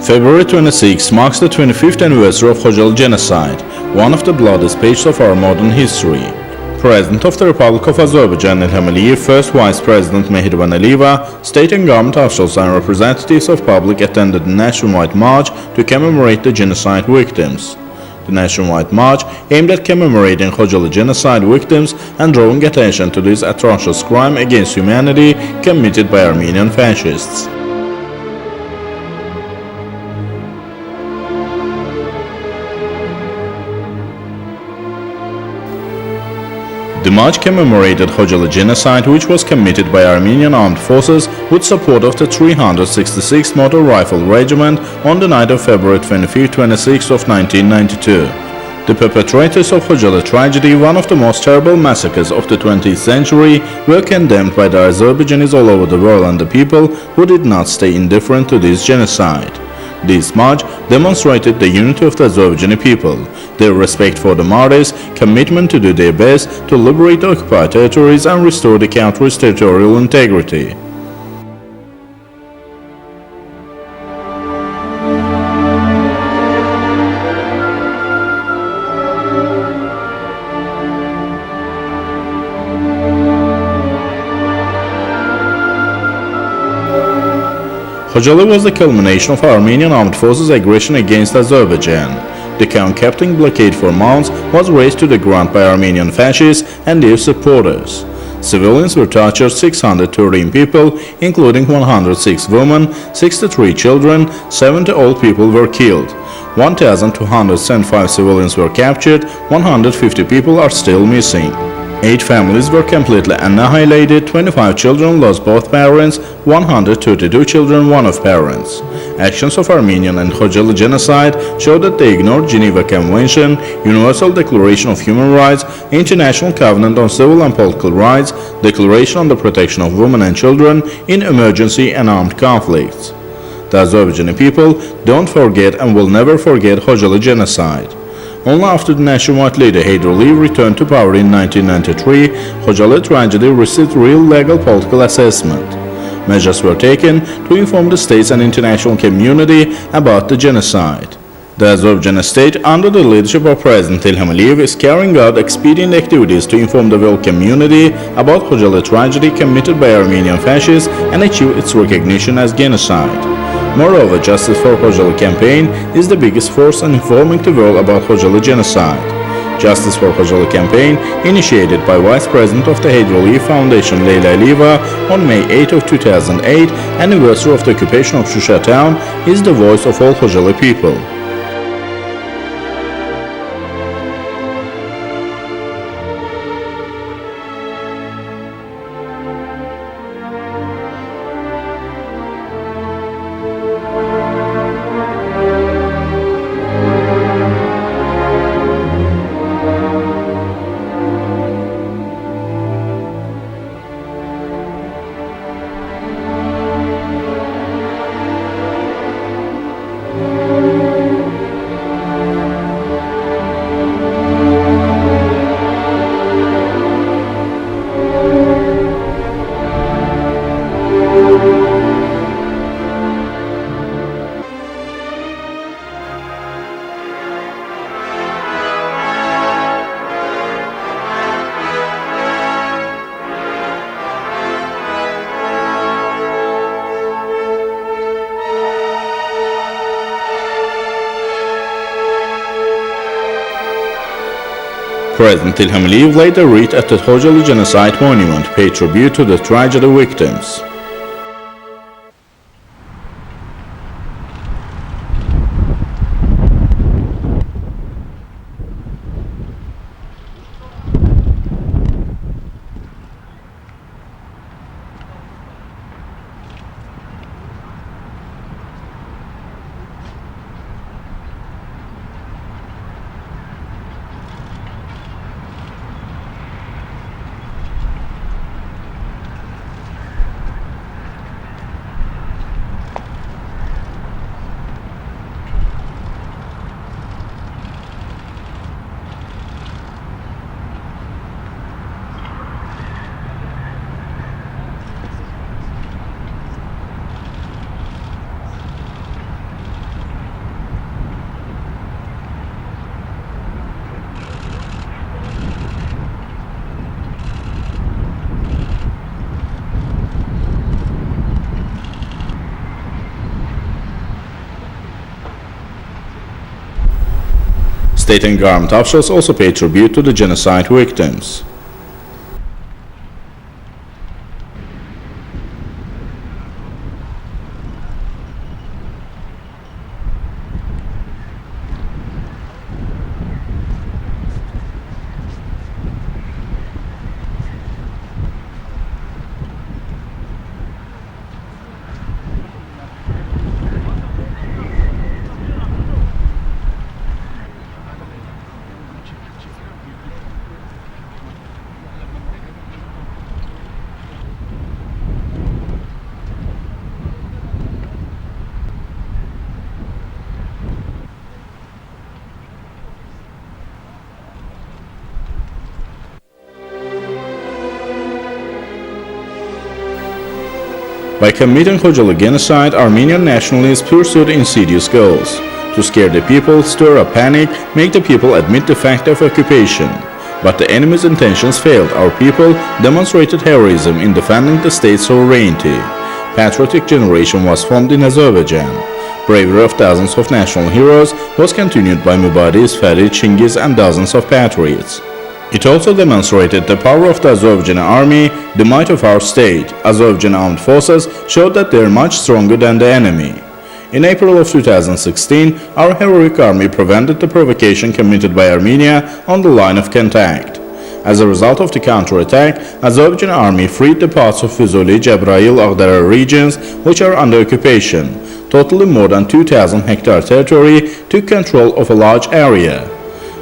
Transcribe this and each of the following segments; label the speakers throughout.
Speaker 1: February 26 marks the 25th anniversary of Khojaly genocide, one of the bloodiest pages of our modern history. President of the Republic of Azerbaijan İlham, First Vice President Mehriban Aliyeva, state and government officials and representatives of public attended the nationwide march to commemorate the genocide victims. The nationwide march aimed at commemorating Khojaly genocide victims and drawing attention to this atrocious crime against humanity committed by Armenian fascists. The march commemorated Khojaly genocide, which was committed by Armenian armed forces with support of the 366th Motor Rifle Regiment on the night of February 25-26 of 1992. The perpetrators of Khojaly tragedy, one of the most terrible massacres of the 20th century, were condemned by the Azerbaijanis all over the world and the people who did not stay indifferent to this genocide. This march demonstrated the unity of the Azerbaijani people, their respect for the martyrs, commitment to do their best to liberate the occupied territories and restore the country's territorial integrity. Khojaly was the culmination of Armenian armed forces' aggression against Azerbaijan. The town kept in blockade for months was razed to the ground by Armenian fascists and their supporters. Civilians were tortured, 613 people, including 106 women, 63 children, 70 old people were killed. 1,275 civilians were captured, 150 people are still missing. 8 families were completely annihilated, 25 children lost both parents, 132 children one of parents. Actions of Armenian and Khojaly genocide show that they ignored Geneva Convention, Universal Declaration of Human Rights, International Covenant on Civil and Political Rights, Declaration on the Protection of Women and Children in Emergency and Armed Conflicts. The Azerbaijani people don't forget and will never forget Khojaly genocide. Only after the nationwide leader Heydar Aliyev returned to power in 1993, Khojaly tragedy received real legal political assessment. Measures were taken to inform the states and international community about the genocide. The Azerbaijani state, under the leadership of President İlham Aliyev, is carrying out expedient activities to inform the world community about Khojaly tragedy committed by Armenian fascists and achieve its recognition as genocide. Moreover, Justice for Khojaly campaign is the biggest force in informing the world about Khojaly genocide. Justice for Khojaly campaign, initiated by Vice President of the Heydar Aliyev Foundation Leyla Aliyeva on May 8 of 2008, anniversary of the occupation of Shusha town, is the voice of all Khojaly people. President İlham Aliyev later read at the Khojaly Genocide Monument, paid tribute to the tragedy victims. State and government officials also paid tribute to the genocide victims. By committing Khojaly genocide, Armenian nationalists pursued insidious goals: to scare the people, stir up panic, make the people admit the fact of occupation. But the enemy's intentions failed. Our people demonstrated heroism in defending the state's sovereignty. Patriotic generation was formed in Azerbaijan. Bravery of dozens of national heroes was continued by Mubadis, Farid, Chingiz, and dozens of patriots. It also demonstrated the power of the Azerbaijani army, the might of our state. Azerbaijani armed forces showed that they are much stronger than the enemy. In April of 2016, our heroic army prevented the provocation committed by Armenia on the line of contact. As a result of the counterattack, Azerbaijani army freed the parts of Khojaly, Jabrayil, Aghdara regions which are under occupation. Totally more than 2,000 hectare territory took control of a large area.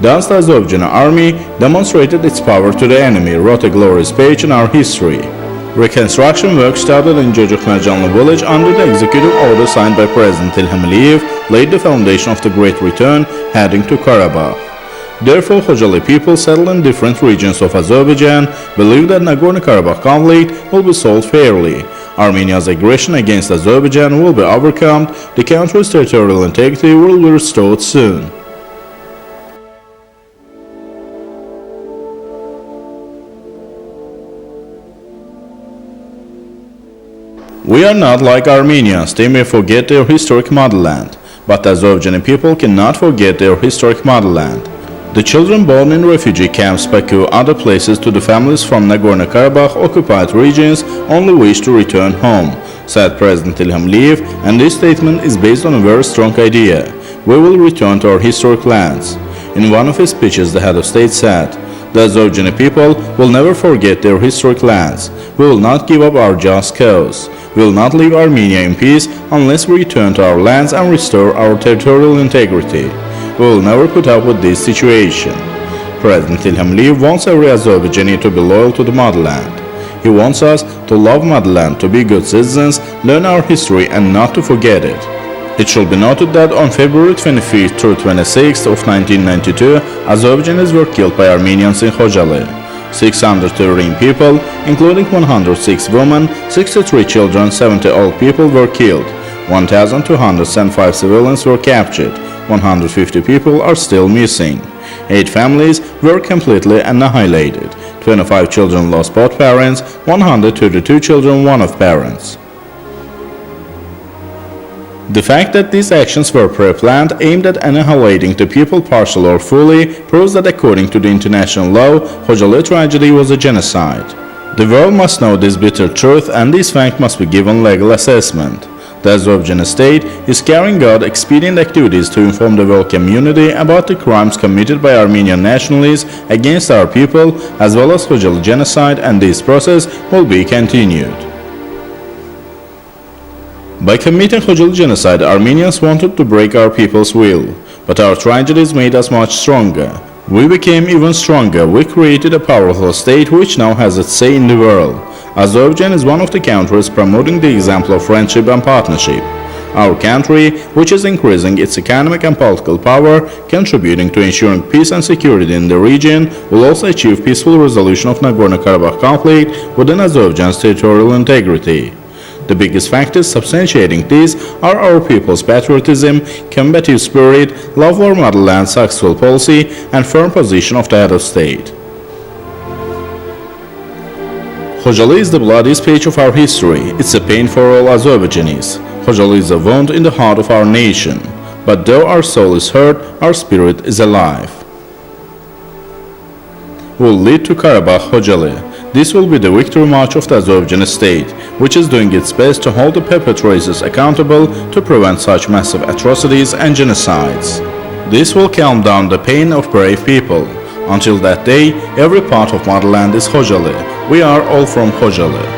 Speaker 1: Thus, the Azerbaijani army demonstrated its power to the enemy, wrote a glorious page in our history. Reconstruction work started in Jojokmerjanlı village under the executive order signed by President İlham laid the foundation of the Great Return heading to Karabakh. Therefore, Khojaly people settled in different regions of Azerbaijan believe that Nagorno-Karabakh conflict will be solved fairly. Armenia's aggression against Azerbaijan will be overcome, the country's territorial integrity will be restored soon. We are not like Armenians. They may forget their historic motherland, but the Azerbaijani people cannot forget their historic motherland. The children born in refugee camps, Baku, other places to the families from Nagorno-Karabakh occupied regions only wish to return home, said President İlham, and this statement is based on a very strong idea. We will return to our historic lands. In one of his speeches, the head of state said, "The Azerbaijani people will never forget their historic lands. We will not give up our just cause. We will not leave Armenia in peace unless we return to our lands and restore our territorial integrity. We will never put up with this situation." President İlham wants every Azerbaijani to be loyal to the motherland. He wants us to love motherland, to be good citizens, learn our history and not to forget it. It should be noted that on February 25th through 26th of 1992, Azerbaijanis were killed by Armenians in Khojaly. 613 people, including 106 women, 63 children, 70 old people were killed. 1,205 civilians were captured. 150 people are still missing. 8 families were completely annihilated. 25 children lost both parents, 132 children one of parents. The fact that these actions were pre-planned aimed at annihilating the people partially or fully proves that according to the international law, Khojaly tragedy was a genocide. The world must know this bitter truth and this fact must be given legal assessment. The Azerbaijani state is carrying out expedient activities to inform the world community about the crimes committed by Armenian nationalists against our people as well as Khojaly genocide, and this process will be continued. By committing Khojaly genocide, Armenians wanted to break our people's will, but our tragedies made us much stronger. We became even stronger. We created a powerful state which now has its say in the world. Azerbaijan is one of the countries promoting the example of friendship and partnership. Our country, which is increasing its economic and political power, contributing to ensuring peace and security in the region, will also achieve peaceful resolution of Nagorno-Karabakh conflict within Azerbaijan's territorial integrity. The biggest factors substantiating this are our people's patriotism, combative spirit, love for motherland, successful policy, and firm position of the head of state. Khojaly is the bloodiest page of our history. It's a pain for all Azerbaijanis. Khojaly is a wound in the heart of our nation. But though our soul is hurt, our spirit is alive. Will lead to Karabakh Khojaly. This will be the victory march of the Azerbaijani state, which is doing its best to hold the perpetrators accountable to prevent such massive atrocities and genocides. This will calm down the pain of brave people. Until that day, every part of motherland is Khojaly. We are all from Khojaly.